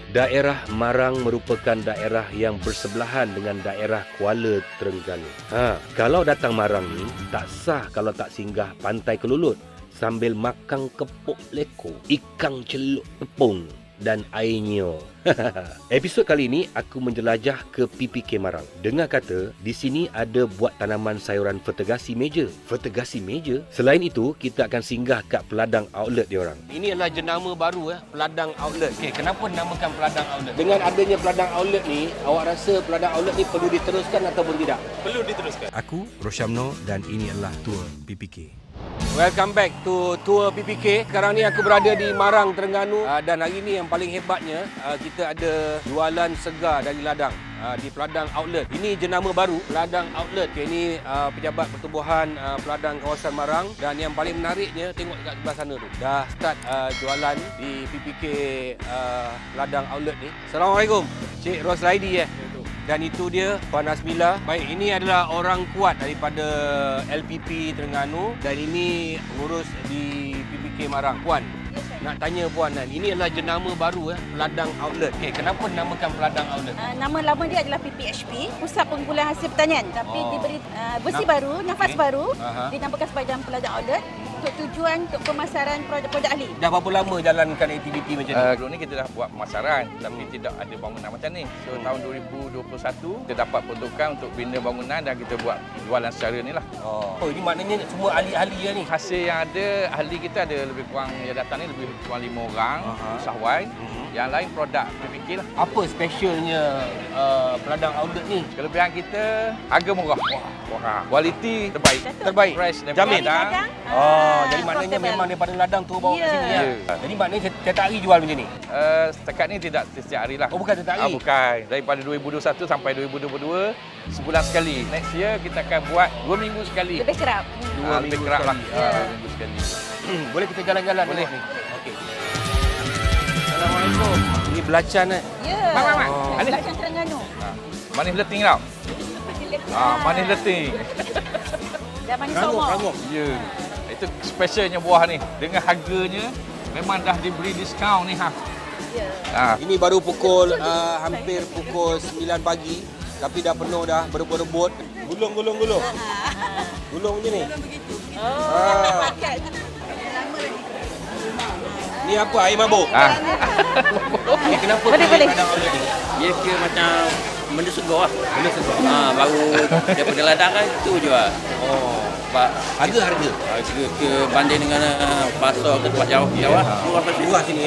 Daerah Marang merupakan daerah yang bersebelahan dengan daerah Kuala Terengganu. Kalau datang Marang ni, tak sah kalau tak singgah Pantai Kelulut sambil makan kepok leko, ikan celup tepung dan airnya. Episod kali ini aku menjelajah ke PPK Marang. Dengar kata di sini ada buat tanaman sayuran vertigasi meja. Vertigasi meja? Selain itu, kita akan singgah kat Peladang Outlet diorang. Ini adalah jenama baru Peladang Outlet. Okey, kenapa dinamakan Peladang Outlet? Dengan adanya Peladang Outlet ni, awak rasa Peladang Outlet ni perlu diteruskan ataupun tidak? Perlu diteruskan. Aku Roshamno dan ini adalah tour PPK. Welcome back to Tour PPK. Sekarang ni aku berada di Marang, Terengganu dan hari ni yang paling hebatnya kita ada jualan segar dari ladang di Peladang Outlet. Ini jenama baru, Peladang Outlet. Ini Pejabat Pertubuhan Peladang Kawasan Marang dan yang paling menariknya tengok dekat sebelah sana tu. Dah start jualan di PPK Peladang Outlet ni. Assalamualaikum. Cik Rosraidi Dan itu dia Puan Asmila. Baik, ini adalah orang kuat daripada LPP Terengganu dan ini ngurus di PPK Marang. Puan, nak tanya Puan kan, ini adalah jenama baru Peladang Outlet. Okey, kenapa dinamakan Peladang Outlet? Nama lama dia adalah PPHP, Pusat Pengumpulan Hasil Pertanian. Tapi diberi versi baru, nafas baru, dinamakan sebagai Peladang Outlet untuk tujuan untuk pemasaran produk-produk ahli. Dah berapa lama jalankan aktiviti macam ni? Dulu ni kita dah buat pemasaran tapi tidak ada bangunan macam ni. So tahun 2021 kita dapat peruntukan untuk bina bangunan dan kita buat jualan secara ni lah. Oh, ini maknanya semua ahli-ahli ni. Hasil yang ada, ahli kita ada lebih kurang yang datang ni lebih kurang 5 orang usahawan. Yang lain produk PPK lah. Apa specialnya Peladang Outlet ni? Kelebihan kita harga murah. Wah, kualiti terbaik. Terbaik. Fresh Jamin. ladang. Jadi maknanya memang daripada ladang tu bawa ke sini Jadi maknanya setiap hari jual macam ni? Setakat ni tidak setiap hari lah. Oh, bukan setiap hari? Bukan. Daripada 2021 sampai 2022, sebulan sekali. Next year kita akan buat 2 minggu sekali. Lebih kerap. Lebih kerap lah. 2 minggu sekali. Boleh kita jalan-jalan? Boleh. Ni? Okey. Assalamualaikum. Ini belacan Ya. Manis. Belacan Terengganu. Manis leting tau. Manis leting. Dan manis somok. Rangup. Ya. Itu specialnya buah ni. Dengan harganya memang dah diberi diskaun ni Ya. Ini baru pukul hampir pukul 9 pagi tapi dah penuh dah, berebut-rebut. Gulung. Gulung macam ni. Pakat. Ni apa? Air mabuk? Ni kenapa Boleh. Peladang Outlet ni? Dia kira macam benda segar lah. Benda segar. Baru daripada ladang kan itu je lah. Sebab Harga? harga ke banding dengan pasar ke tempat jauh murah pasti. Murah sini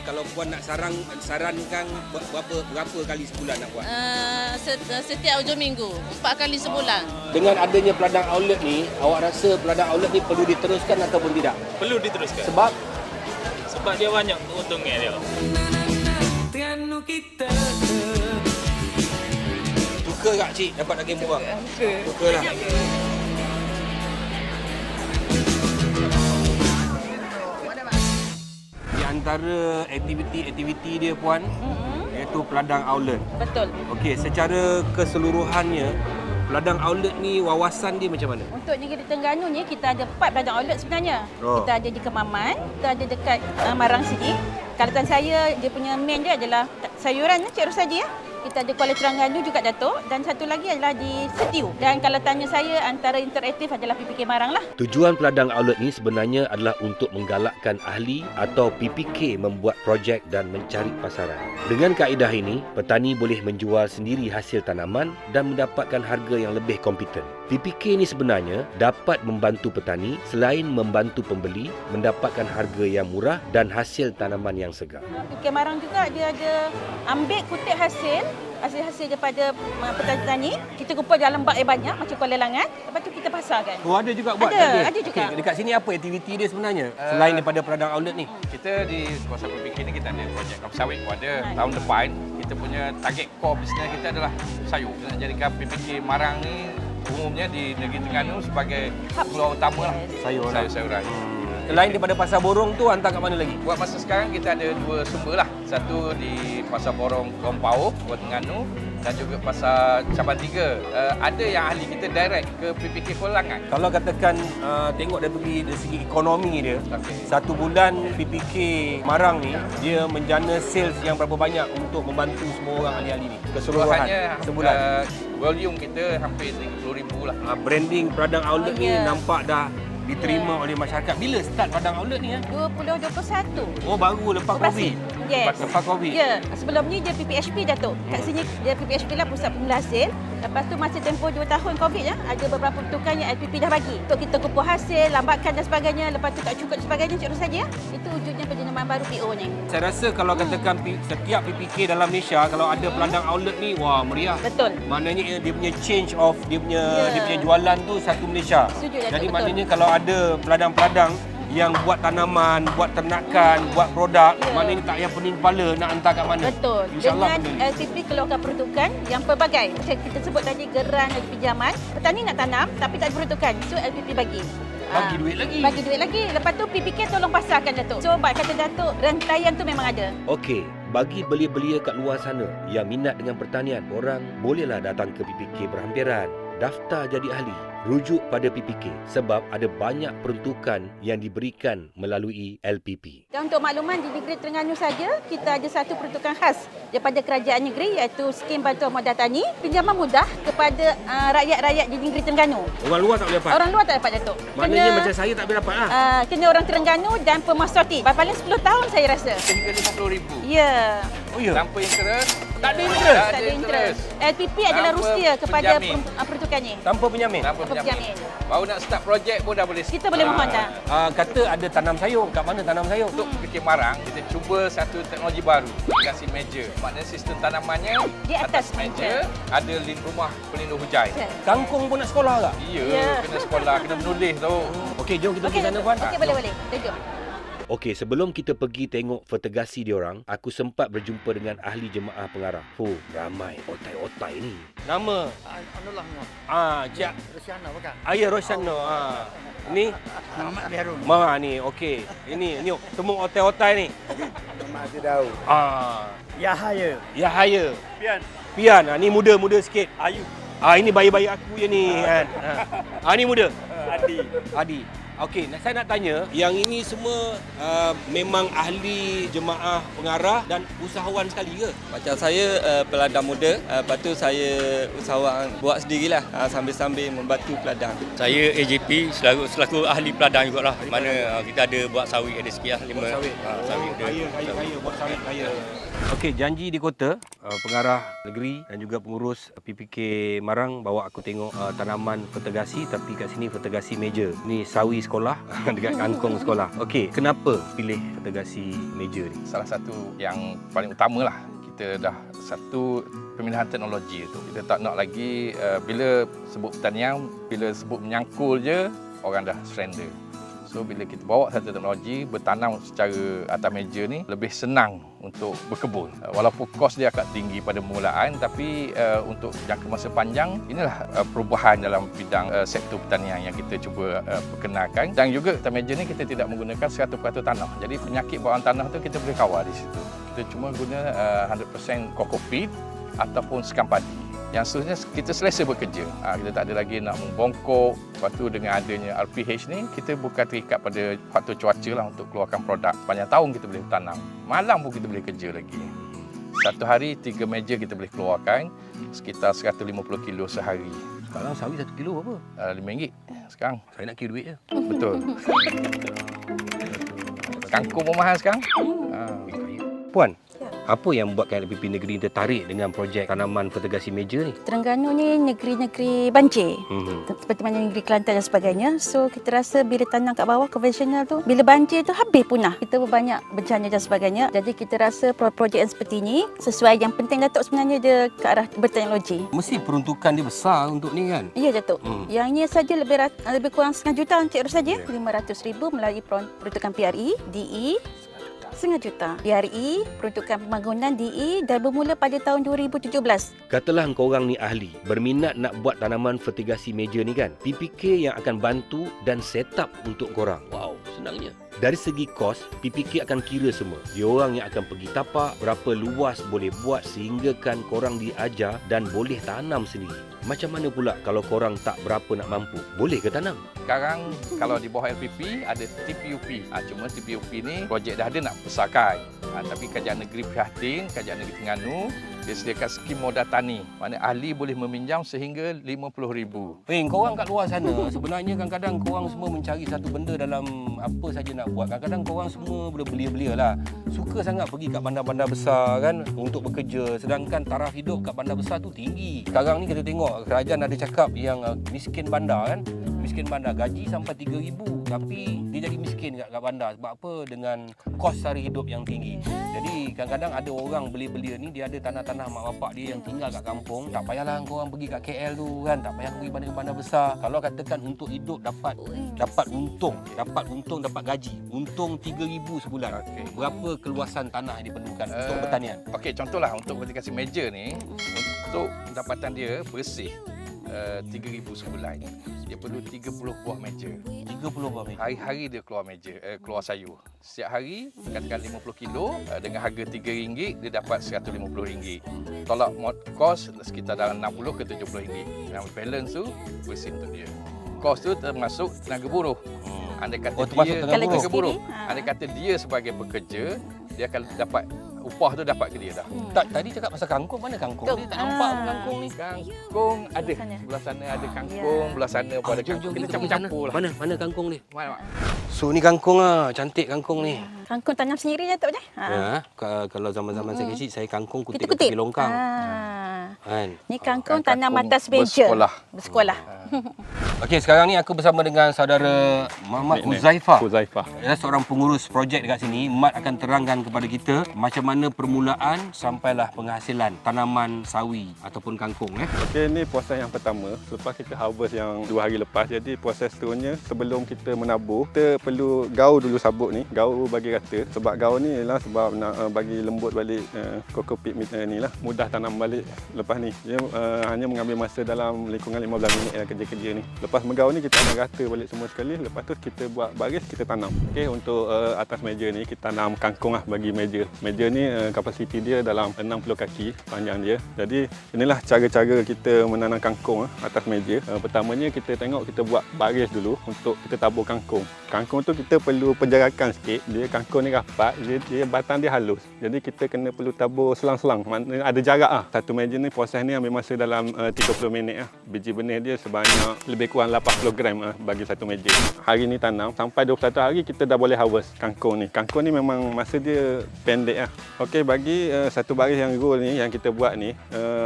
Kalau puan nak sarankan berapa kali sebulan nak buat? Setiap hujung minggu, 4 kali sebulan. Dengan adanya Peladang Outlet ni, awak rasa Peladang Outlet ni perlu diteruskan ataupun tidak? Perlu diteruskan. Sebab Dia banyak keuntungan dia. suka tak cik dapat daging murah? Suka lah. Di antara aktiviti dia Puan, iaitu Peladang Outlet. Betul. Okey, secara keseluruhannya, Peladang Outlet ni wawasan dia macam mana? Untuk negeri Terengganu ni kita ada 4 peladang outlet sebenarnya. Kita ada di Kemaman, kita ada dekat Marang sini. Kalatan saya dia punya main dia adalah sayuran Cik Rosadi Kita ada Kuala Terengganu juga Datuk dan satu lagi adalah di Setiu. Dan kalau tanya saya antara interaktif adalah PPK Marang lah. Tujuan Peladang Outlet ni sebenarnya adalah untuk menggalakkan ahli atau PPK membuat projek dan mencari pasaran. Dengan kaedah ini, petani boleh menjual sendiri hasil tanaman dan mendapatkan harga yang lebih kompeten. PPK ni sebenarnya dapat membantu petani selain membantu pembeli mendapatkan harga yang murah dan hasil tanaman yang segar. PPK Marang juga dia ada ambil kutip hasil daripada petani, kita kumpul dalam bak yang banyak macam Kuala Langat, lepas tu kita pasarkan. Oh, ada juga buat? Ada juga. Okay, dekat sini apa aktiviti dia sebenarnya selain daripada Peladang Outlet ni? Kita di kawasan PPK ni kita ada projek kelapa sawit pun ada. Tahun depan kita punya target core bisnes kita adalah sayur. Kita nak jadikan PPK Marang ni umumnya di negeri Terengganu sebagai peluang utama lah. Sayuran. Sayuran. Selain daripada Pasar Borong tu, hantar kat mana lagi? Buat masa sekarang kita ada 2 sumber lah. Satu di Pasar Borong Kompau, Kuala Terengganu dan juga Pasar Cabang 3. Ada yang ahli kita direct ke PPK Kuala Langat. Kalau katakan tengok dari segi ekonomi dia, Okey. 1 bulan PPK Marang ni, dia menjana sales yang berapa banyak untuk membantu semua orang ahli-ahli ni? Keseluruhan sebulan. Volume kita hampir 30,000 lah. Branding Padang Outlet ni Ya. nampak dah diterima oleh masyarakat. Bila start Padang Outlet ni? 2021. Oh, baru lepas Operasi. Covid. Yes. Lepas Covid. Ya, sebelum ni dia PPHP Datuk. Kat sini dia PPHP lah Pusat Penghasil. Lepas tu masa tempoh 2 tahun Covid ya, ada beberapa pertukaran yang LPP dah bagi. Untuk kita kumpul hasil, lambatkan dan sebagainya, lepas tu tak cukup dan sebagainya, cik urus saja. Itu wujudnya penjenamaan baru PO ni. Saya rasa kalau katakan setiap PPK dalam Malaysia, kalau ada peladang outlet ni, wah meriah. Betul. Maknanya dia punya change of dia punya Ya. dia punya jualan tu satu Malaysia. Setuju, Datuk, Jadi betul. maknanya kalau ada peladang-peladang yang buat tanaman, buat ternakan, buat produk, Ya. maknanya tak payah pening kepala nak hantar kat mana. Betul. InsyaAllah Dengan pening. LPP keluarkan peruntukan yang pelbagai. Macam kita sebut tadi geran dan pinjaman. Petani nak tanam tapi tak ada peruntukan. So LPP bagi. Bagi duit lagi. Bagi duit lagi. Lepas tu PPK tolong pasarkan Datuk. So bak kata Datuk, rantaian tu memang ada. Okey, bagi belia-belia kat luar sana yang minat dengan pertanian, korang bolehlah datang ke PPK berhampiran. Daftar jadi ahli, rujuk pada PPK sebab ada banyak peruntukan yang diberikan melalui LPP. Dan untuk makluman, di negeri Terengganu saja, kita ada satu peruntukan khas daripada kerajaan negeri iaitu skim bantuan modal tani, pinjaman mudah kepada rakyat-rakyat di negeri Terengganu. Orang luar tak boleh dapat. Orang luar tak dapat Datuk. Maknanya macam saya tak boleh dapat lah. Kena orang Terengganu dan pemasokti. Paling 10 tahun saya rasa. Sehingga 50,000. Ya. Oh ya. Tanpa interest. Tak ada interest. Tak ada interest. LPP adalah Tanpa rusia kepada penjamin. peruntukan ni. Tanpa penjamin. Tanpa Tanpa penjamin. penjamin. Baru nak start projek pun dah boleh. Kita boleh mohon dah. Kata ada tanam sayur. Kat mana tanam sayur? Untuk PPK Marang, kita cuba satu teknologi baru. Kasih meja. Maknanya sistem tanamannya Di atas meja. Ada rumah pelindung hujan. Kangkung pun nak sekolah tak? Ya, Ya. kena sekolah, kena menulis tu. Okey, jom kita pergi sana, Puan. Okey, boleh. Tunjuk. Okey, sebelum kita pergi tengok fertigasi diorang, aku sempat berjumpa dengan ahli jemaah pengarah. Ramai otai-otai ni. Nama? Anulah semua. Cik. Rusiana bukan? Ayah Rosyano. Ni? Muhammad Biharun. Mama ni, okey. Ini semua otai-otai ni. Muhammad Daud. Yahaya. Yahaya. Pian. Pian, ni muda sikit. Ayu. Ini bayi-bayi aku je ni kan. Ni muda. Adi. Okey, saya nak tanya, yang ini semua memang ahli jemaah pengarah dan usahawan sekali ke? Macam saya peladang muda, lepas tu saya usahawan buat sendirilah sambil-sambil membantu peladang. Saya AJP selaku ahli peladang jugalah. Mana kita ada buat sawit ada sikit lah. Sawit. Sawit ada. Kaya, buat sawit kaya. Okey, janji di kota, pengarah negeri dan juga pengurus PPK Marang bawa aku tengok tanaman fertigasi, tapi kat sini fertigasi meja. Ni sawi sekolah dekat kangkung sekolah. Okey, kenapa pilih fertigasi meja ni? Salah satu yang paling utama lah, kita dah satu pemindahan teknologi tu. Kita tak nak lagi bila sebut pertanian, bila sebut menyangkul je, orang dah surrender. So bila kita bawa satu teknologi, bertanam secara atas meja ni lebih senang untuk berkebun. Walaupun kos dia agak tinggi pada permulaan, tapi untuk jangka masa panjang, inilah perubahan dalam bidang sektor pertanian yang kita cuba perkenalkan. Dan juga atas meja ni kita tidak menggunakan 100% tanah. Jadi penyakit bawaan tanah tu kita boleh kawal di situ. Kita cuma guna 100% kokopit ataupun sekam padi. Yang seterusnya kita selesa bekerja. Kita tak ada lagi nak membongkok. Lepas tu dengan adanya RPH ni, kita bukan terikat pada faktor cuaca lah untuk keluarkan produk. Sepanjang tahun kita boleh tanam. Malam pun kita boleh kerja lagi. Satu hari 3 meja kita boleh keluarkan. Sekitar 150 kilo sehari. Sekarang sawi 1 kilo berapa? RM5 sekarang. Saya nak kira duit je. Betul. Kangkung pun mahal sekarang. Puan, apa yang membuatkan LPP negeri tertarik dengan projek tanaman fertigasi meja ni? Terengganu ni negeri-negeri banjir. Seperti mana negeri Kelantan dan sebagainya. So kita rasa bila tanam kat bawah konvensional tu, bila banjir tu habis punah. Kita banyak bencana dan sebagainya. Jadi kita rasa projek yang seperti ni sesuai. Yang penting Datuk sebenarnya dia ke arah berteknologi. Mesti peruntukan dia besar untuk ni kan? Ya Datuk. Yang ini saja lebih kurang setengah juta Encik Ros saja. 500,000 melalui peruntukan PRE, DE, RM4,5 juta. DRI, peruntukan pembangunan DE dah bermula pada tahun 2017. Katalah korang ni ahli, berminat nak buat tanaman fertigasi meja ni kan. PPK yang akan bantu dan set up untuk korang. Wow, senangnya. Dari segi kos, PPK akan kira semua. Diorang yang akan pergi tapak, berapa luas boleh buat sehingga kan korang diajar dan boleh tanam sendiri. Macam mana pula kalau korang tak berapa nak mampu? Boleh ke tanam? Sekarang kalau di bawah LPP ada TPUP. Cuma TPUP ni projek dah ada nak besarkan. Tapi Kerajaan Negeri Prihatin, Kerajaan Negeri Terengganu, dia sediakan skim modal tani. Mana ahli boleh meminjam sehingga RM50,000. Korang kat luar sana, sebenarnya kadang-kadang korang semua mencari satu benda dalam apa saja nak buat. Kadang-kadang korang semua boleh belia-belia lah. Suka sangat pergi kat bandar-bandar besar kan untuk bekerja. Sedangkan taraf hidup kat bandar besar tu tinggi. Sekarang ni kita tengok kerajaan ada cakap yang miskin bandar kan. Miskin bandar gaji sampai RM3,000 tapi dia jadi miskin kat bandar. Sebab apa? Dengan kos sara hidup yang tinggi. Jadi kadang-kadang ada orang belia-belia ni dia ada tanah-tanah mak bapak dia yang tinggal kat kampung. Tak payahlah korang pergi kat KL tu kan. Tak payah pergi bandar besar. Kalau katakan untuk hidup dapat untung, dapat gaji. Untung RM3,000 sebulan. Berapa keluasan tanah yang diperlukan untuk pertanian? Okey, contohlah untuk vertikasi meja ni, untuk pendapatan dia bersih RM3,000 sebulan. Dia perlu 30 buah meja. 30 buah meja. Hari-hari dia keluar meja, keluar sayur. Setiap hari katakan 50 kilo dengan harga RM3 dia dapat RM150. Tolak kos sekitar dalam RM60 ke RM70. Yang balance tu bersih untuk dia. Kos tu termasuk tenaga buruh. Andai kata dia tenaga buruh. Andai kata dia sebagai pekerja, dia akan dapat upah tu dapat ke dia dah. Tadi cakap pasal kangkung, mana kangkung? Dia tak nampak kangkung ni. Kangkung ada. Belah sana ada kangkung, belah sana pun ada kangkung. Kita campur-campur lah. Mana kangkung ni? Mana? So ni kangkung ah, cantik kangkung ni. Kangkung tanam sendiri je tak boleh? Kalau zaman-zaman saya kecil, saya kangkung kutip tepi longkang. Kan? Ni kangkung tanam atas meja. Bersekolah. Okey, sekarang ni aku bersama dengan saudara Muhammad Huzaifah. Dia seorang pengurus projek dekat sini. Mat akan terangkan kepada kita macam mana permulaan sampailah penghasilan tanaman sawi ataupun kangkung. Okey, ni proses yang pertama. Selepas kita harvest yang 2 hari lepas. Jadi proses seterusnya sebelum kita menabur, kita perlu gaul dulu sabuk ni. Gaul bagi rata. Sebab gaul ni ialah sebab nak bagi lembut balik kokopit ni lah. Mudah tanam balik lepas ni. Dia hanya mengambil masa dalam lingkungan 15 minit kerja-kerja ni. Lepas menggaul ni kita nak rata balik semua sekali. Lepas tu kita buat baris, kita tanam. Okey, untuk atas meja ni kita tanam kangkung lah bagi meja. Meja ni kapasiti dia dalam 60 kaki panjang dia. Jadi inilah cara-cara kita menanam kangkung atas meja. Pertamanya kita tengok kita buat baris dulu untuk kita tabur kangkung. Kangkung tu kita perlu penjarakan sikit. Dia kangkung ni rapat, dia batang dia halus. Jadi kita kena perlu tabur selang-selang. Maknanya ada jarak ah. Satu meja ni proses ni ambil masa dalam 30 minit ah. Biji benih dia sebanyak lebih kurang 80 gram bagi satu meja. Hari ni tanam sampai 21 hari kita dah boleh harvest kangkung ni. Kangkung ni memang masa dia pendek ah. Okey, bagi satu baris yang roll ni yang kita buat ni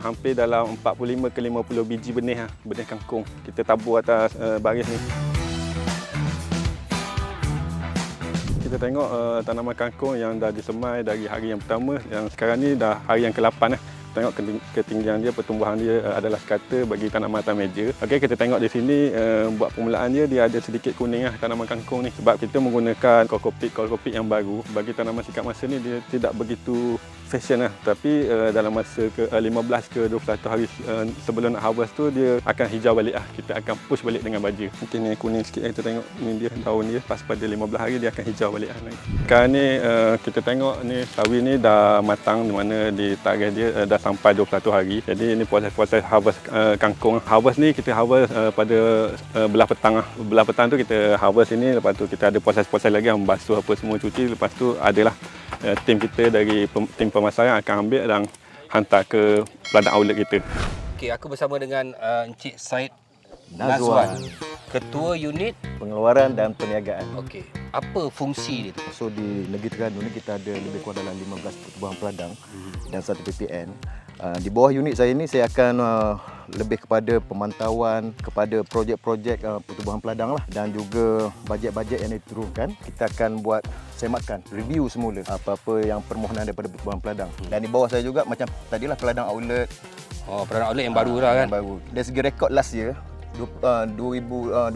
hampir dalam 45 ke 50 biji benih benih kangkung kita tabur atas baris ni. Kita tengok tanaman kangkung yang dah disemai dari hari yang pertama, yang sekarang ni dah hari yang ke-8 Tengok ketinggian dia, pertumbuhan dia adalah sekata bagi tanaman atas meja. Okey, kita tengok di sini buat permulaan dia ada sedikit kuning tanaman kangkung ni sebab kita menggunakan kokopit yang baru. Bagi tanaman sikap masa ni dia tidak begitu fashion tapi dalam masa ke 15 ke 21 hari sebelum nak harvest tu dia akan hijau balik Kita akan push balik dengan baja. Mungkin ni kuning sikit kita tengok ni dia daun dia pas pada 15 hari dia akan hijau balik Sekarang ni kita tengok ni sawi ni dah matang di mana di tarikh dia dah sampai 21 hari. Jadi ini proses harvest kangkung. Harvest ni kita harvest pada belah petang. Belah petang tu kita harvest ini, lepas tu kita ada proses-proses lagi membasuh apa semua, cuci. Lepas tu adalah tim kita dari tim pemasaran akan ambil dan hantar ke peladang outlet kita. Okey, aku bersama dengan Encik Said Nazwan, Ketua Unit Pengeluaran dan Perniagaan. Okey, apa fungsi dia tu? So di negeri Terengganu ni kita ada lebih kurang dalam 15 pertubuhan peladang dan 1 PPN. Di bawah unit saya ni saya akan lebih kepada pemantauan kepada projek-projek pertubuhan peladang lah, dan juga bajet-bajet yang diturunkan. Kita akan buat semakan, review semula apa-apa yang permohonan daripada pertubuhan peladang. Dan di bawah saya juga macam tadilah peladang outlet. Peladang outlet yang baru lah kan? Yang baru. Dari segi rekod last year 2021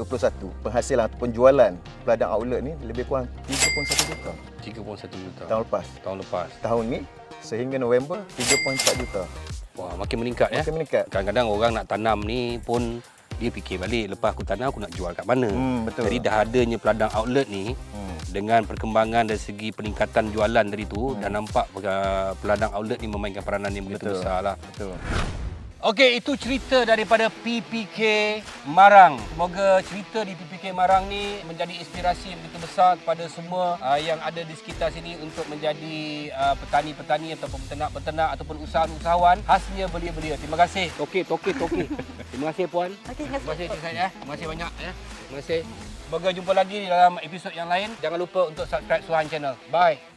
penghasilan atau penjualan peladang outlet ni lebih kurang 3.1 juta 3.1 juta. tahun lepas. Tahun lepas. Tahun ni sehingga November 3.4 juta. Wah, makin meningkat ya. Makin meningkat. Kadang-kadang orang nak tanam ni pun dia fikir balik, lepas aku tanam aku nak jual kat mana. Betul. Jadi dah adanya peladang outlet ni dengan perkembangan dari segi peningkatan jualan tadi tu dah nampak peladang outlet ni memainkan peranan yang begitu besar lah. Betul. Okey, itu cerita daripada PPK Marang. Semoga cerita di PPK Marang ni menjadi inspirasi yang begitu besar kepada semua yang ada di sekitar sini untuk menjadi petani-petani ataupun peternak-peternak ataupun usahawan khasnya belia-belia. Terima kasih. Toki. Terima kasih Puan. Terima kasih Cik Syed ya. Terima kasih banyak ya. Terima kasih. Semoga jumpa lagi dalam episod yang lain. Jangan lupa untuk subscribe Suhan Channel. Bye.